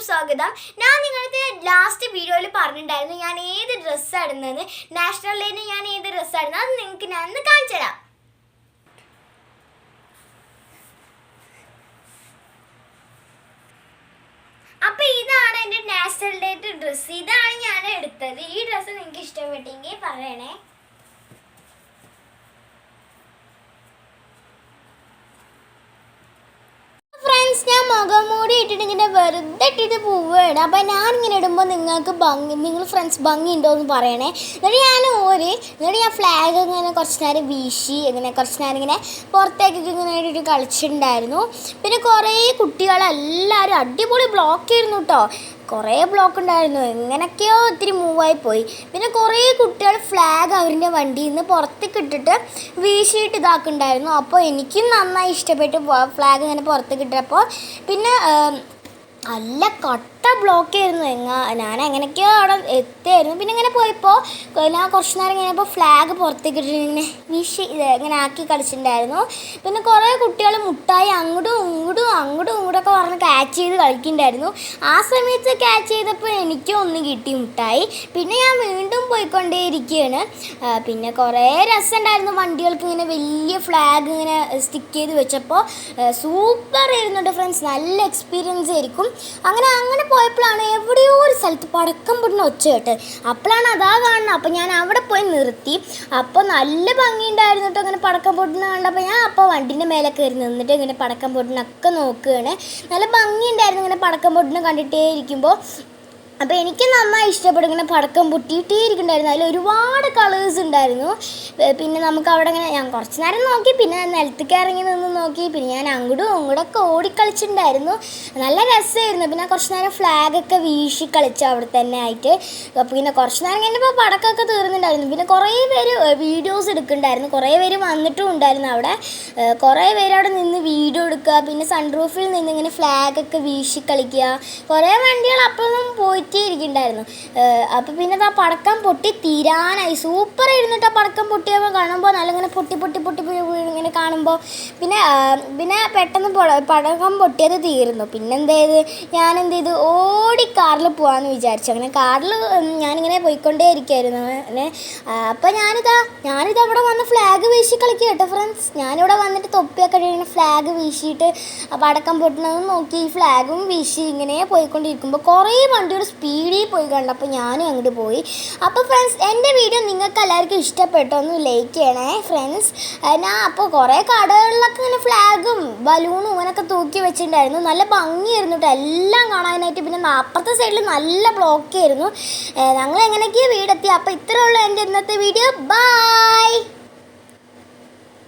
സ്വാഗതം. ഞാൻ നിങ്ങളുടെ ലാസ്റ്റ് വീഡിയോയിൽ പറഞ്ഞിട്ടുണ്ടായിരുന്നു ഞാൻ ഏത് ഡ്രസ്സാണ് ഇടുന്നത്, നാഷണൽ ഡേന് ഞാൻ ഏത് ഡ്രസ്സാണ് ഇടുന്നത്, അത് നിങ്ങൾക്ക് ഞാൻ ഒന്ന് കാണിച്ചു തരാം. അപ്പോൾ ഇതാണ് എൻ്റെ നാഷണൽ ഡേ ഡ്രസ്സ്. ഇതാണ് ഞാൻ എടുത്തത്. ഈ ഡ്രസ്സ് നിങ്ങൾക്ക് ഇഷ്ടപ്പെട്ടെങ്കിൽ പറയണേ. ഞാൻ മുഖം മൂടി ഇട്ടിട്ട് ഇങ്ങനെ വെറുതെ ഇട്ടിട്ട് പോവുകയാണ്. അപ്പം ഞാനിങ്ങനെ ഇടുമ്പോൾ നിങ്ങൾ ഫ്രണ്ട്സ് ഭംഗി ഉണ്ടോ എന്ന് പറയണേ. എന്നിട്ട് ഞാൻ ഫ്ലാഗ് ഇങ്ങനെ കുറച്ച് നേരം വീശി ഇങ്ങനെ കുറച്ച് നേരം ഇങ്ങനെ പുറത്തേക്കൊക്കെ ഇങ്ങനെ ഇട്ടിട്ട് കളിച്ചിട്ടുണ്ടായിരുന്നു. പിന്നെ കുറേ കുട്ടികളെല്ലാവരും അടിപൊളി ബ്ലോക്ക് ആയിരുന്നു കേട്ടോ. കുറേ ബ്ലോക്ക് ഉണ്ടായിരുന്നു, എങ്ങനെയൊക്കെയോ ഒത്തിരി മൂവായി പോയി. പിന്നെ കുറേ കുട്ടികൾ ഫ്ലാഗ് അവരുടെ വണ്ടിയിൽ നിന്ന് പുറത്തേക്ക് ഇട്ടിട്ട് വീശിയിട്ട് ഇതാക്കുന്നുണ്ടായിരുന്നു. അപ്പോൾ എനിക്കും നന്നായി ഇഷ്ടപ്പെട്ടു ഫ്ലാഗ് ഇങ്ങനെ പുറത്തേക്ക് ഇട്ടപ്പോൾ. പിന്നെ നല്ല കട്ട ബ്ലോക്ക് ആയിരുന്നു. ഞാൻ എങ്ങനെയൊക്കെയോ അവിടെ എത്തിയായിരുന്നു. പിന്നെ ഇങ്ങനെ പോയപ്പോൾ ഞാൻ കുറച്ച് നേരം കഴിഞ്ഞപ്പോൾ ഫ്ലാഗ് പുറത്തേക്ക് ഇട്ടിട്ട് ഇങ്ങനെ വീശി ഇങ്ങനെ ആക്കി കളിച്ചിട്ടുണ്ടായിരുന്നു. പിന്നെ കുറേ കുട്ടികൾ മുട്ടായി അങ്ങോട്ടും ഇങ്ങോട്ടൊക്കെ പറഞ്ഞ് ക്യാച്ച് ചെയ്ത് കളിക്കുന്നുണ്ടായിരുന്നു. ആ സമയത്ത് ക്യാച്ച് ചെയ്തപ്പോൾ എനിക്കും ഒന്ന് കിട്ടി മുട്ടായി. പിന്നെ ഞാൻ വീണ്ടും പോയിക്കൊണ്ടേയിരിക്കുകയാണ്. പിന്നെ കുറേ രസമുണ്ടായിരുന്നു. വണ്ടികൾക്ക് ഇങ്ങനെ വലിയ ഫ്ലാഗ് ഇങ്ങനെ സ്റ്റിക്ക് ചെയ്ത് വെച്ചപ്പോൾ സൂപ്പർ ആയിരുന്നുണ്ട് ഫ്രണ്ട്സ്. നല്ല എക്സ്പീരിയൻസ് ആയിരിക്കും. അങ്ങനെ പോയപ്പോഴാണ് എവിടെയോ ഒരു സ്ഥലത്ത് പടക്കം പൊട്ടുന്ന ഒച്ച കേട്ട്. അപ്പോഴാണ് അതാ കാണുന്നത്. അപ്പോൾ ഞാൻ അവിടെ പോയി നിർത്തി. അപ്പോൾ നല്ല ഭംഗിയുണ്ടായിരുന്നു കേട്ടോ അങ്ങനെ പടക്കം പൊട്ടുന്ന കണ്ടപ്പോൾ. ഞാൻ അപ്പോൾ വണ്ടീൻ്റെ മേലെ കയറി നിന്നിട്ട് ഇങ്ങനെ പടക്കം പൊട്ടുന്നൊക്കെ നോക്കുകയാണ്. നല്ല ഭംഗിയുണ്ടായിരുന്നു ഇങ്ങനെ പടക്കം പൊട്ടുന്ന കണ്ടിട്ടേ ഇരിക്കുമ്പോൾ. അപ്പോൾ എനിക്ക് നന്നായി ഇഷ്ടപ്പെടും ഇങ്ങനെ പടക്കം പൊട്ടിയിട്ടേ ഇരിക്കുന്നുണ്ടായിരുന്നു. അതിൽ ഒരുപാട് കളേഴ്സ് ഉണ്ടായിരുന്നു. പിന്നെ നമുക്ക് അവിടെ ഇങ്ങനെ ഞാൻ കുറച്ച് നേരം നോക്കി. പിന്നെ നിലത്തേക്ക് ഇറങ്ങി നിന്ന് നോക്കി. പിന്നെ ഞാൻ അങ്ങോട്ടൊക്കെ ഓടിക്കളിച്ചിട്ടുണ്ടായിരുന്നു. നല്ല രസമായിരുന്നു. പിന്നെ കുറച്ച് നേരം ഫ്ലാഗൊക്കെ വീശി കളിച്ചു അവിടെ തന്നെ ആയിട്ട്. പിന്നെ കുറച്ച് നേരം കഴിഞ്ഞപ്പോൾ പടക്കമൊക്കെ തീർന്നിട്ടുണ്ടായിരുന്നു. പിന്നെ കുറേ പേര് വീഡിയോസ് എടുക്കുന്നുണ്ടായിരുന്നു. കുറേ പേര് വന്നിട്ടും ഉണ്ടായിരുന്നു അവിടെ. കുറേ പേര് അവിടെ നിന്ന് വീഡിയോ എടുക്കുക. പിന്നെ സൺറൂഫിൽ നിന്ന് ഇങ്ങനെ ഫ്ലാഗൊക്കെ വീശി കളിക്കുക. കുറേ വണ്ടികൾ അപ്പോഴും പോയി ഇരിക്കുന്നുണ്ടായിരുന്നു. അപ്പോൾ പിന്നെ ആ പടക്കം പൊട്ടി തീരാനായി. സൂപ്പർ ആയിരുന്നിട്ട് ആ പടക്കം പൊട്ടിയപ്പോൾ കാണുമ്പോൾ നല്ല ഇങ്ങനെ പൊട്ടി ഇങ്ങനെ കാണുമ്പോൾ. പിന്നെ പെട്ടെന്ന് പടക്കം പൊട്ടിയത് തീർന്നു. പിന്നെ ഞാൻ എന്ത് ചെയ്തു ഓടി കാറിൽ പോകാമെന്ന് വിചാരിച്ചു. അങ്ങനെ കാറിൽ ഞാനിങ്ങനെ പോയിക്കൊണ്ടേ ഇരിക്കുമായിരുന്നു. അപ്പോൾ ഞാനിതാ അവിടെ വന്ന് ഫ്ലാഗ് വീശി കളിക്കുക കേട്ടോ ഫ്രണ്ട്സ്. ഞാനിവിടെ വന്നിട്ട് തൊപ്പിയൊക്കെ ഇങ്ങനെ ഫ്ലാഗ് വീശിയിട്ട് പടക്കം പൊട്ടുന്നതും നോക്കി ഫ്ലാഗും വീശി ഇങ്ങനെ പോയിക്കൊണ്ടിരിക്കുമ്പോൾ കുറേ വണ്ടിയുടെ സ്പീഡിൽ പോയി കണ്ടപ്പോൾ ഞാനും അങ്ങോട്ട് പോയി. അപ്പോൾ ഫ്രണ്ട്സ് എൻ്റെ വീഡിയോ നിങ്ങൾക്ക് എല്ലാവർക്കും ഇഷ്ടപ്പെട്ടോ ഒന്ന് ലൈക്ക് ചെയ്യണേ ഫ്രണ്ട്സ്. ഞാൻ അപ്പോൾ കുറേ കടകളിലൊക്കെ ഇങ്ങനെ ഫ്ലാഗും ബലൂണും അങ്ങനെയൊക്കെ തൂക്കി വെച്ചിട്ടുണ്ടായിരുന്നു. നല്ല ഭംഗിയായിരുന്നു കേട്ടോ എല്ലാം കാണാനായിട്ട്. പിന്നെ അപ്പുറത്തെ സൈഡിൽ നല്ല ബ്ലോക്ക് ആയിരുന്നു. ഞങ്ങൾ എങ്ങനെയൊക്കെയാണ് വീടെത്തി. അപ്പോൾ ഇത്രയേ ഉള്ളൂ എൻ്റെ ഇന്നത്തെ വീഡിയോ. ബൈ.